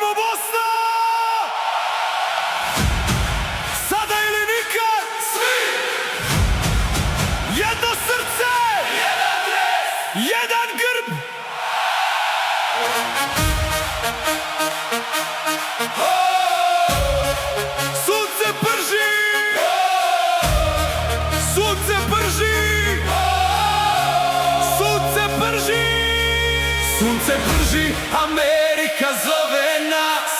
Idemo Bosna! Sada ili nikad! Svi! Jedno srce! Jedan dres! Jedan grb! Sunce prži! Sunce prži! Sunce prži! Sunce prži, Amerika zove nas.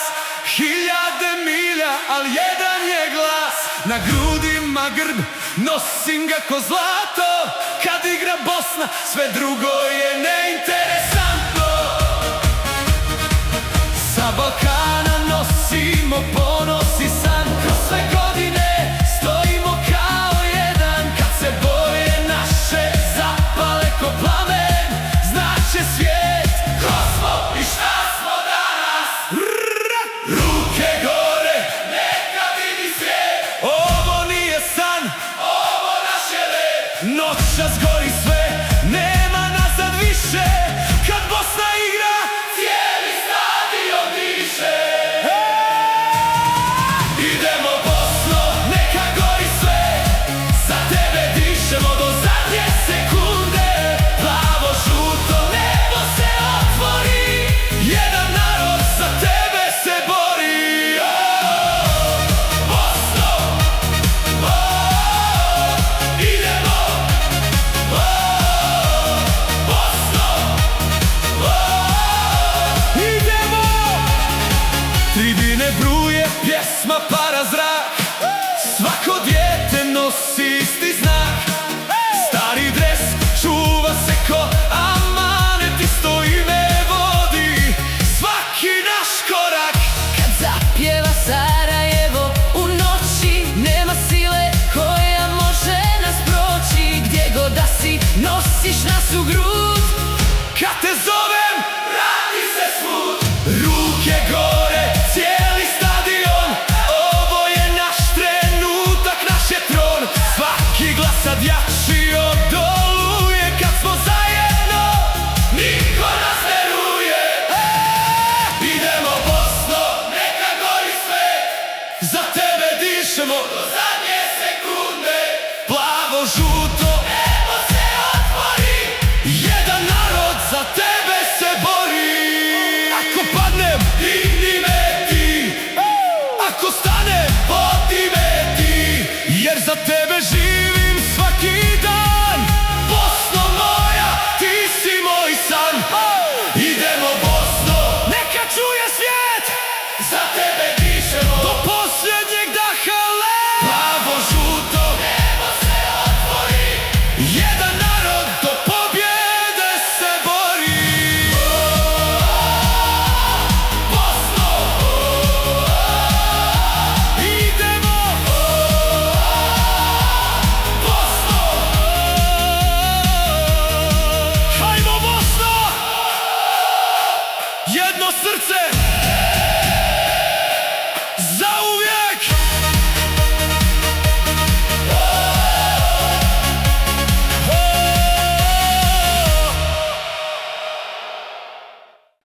Hiljade milja, al jedan je glas. Na grudima grb, nosim ga ko zlato. Kad igra Bosna, sve drugo je neinteresantno. Sa Balkana nosimo ponos i san. Kroz sve godine stojimo kao jedan. Kad se boje naše zapale ko plamen, znaće svijet ko smo i šta smo danas. Ruke gore, neka vidi svijet. Ovo nije san, ovo naš je red. Noćas gori sve, nema nazad više. Kad Bosna igra, cijeli stadion diše. Idemo Bosno, neka gori sve. Za tebe dišemo do zadnje sekunde. Plavo, žuto, nebo se otvori. Jedan narod za tebe se bori. Bosno, idemo. Bosno, idemo. Tribine bruje, pjesma para zrak. Svako dijete nosi isti znak. Stari dres čuva se ko amanet, isto ime vodi svaki naš korak. Kad zapjeva Sarajevo u noći, nema sile koja može nas proći. Gdje god da si, nosiš nas u grud. Kad te zovem, vrati se svud. Ruke gore, cijeli stadion. Ovo je naš trenutak, naš je tron. Svaki glas sad jači odoluje. Kad smo zajedno, niko nas ne ruje. Idemo Bosno, neka gori sve. Za tebe dišemo do zadnje sekunde. Plavo, žuto, nebo se otvori. Jedan narod za tebe se bori. Ako padnem, digni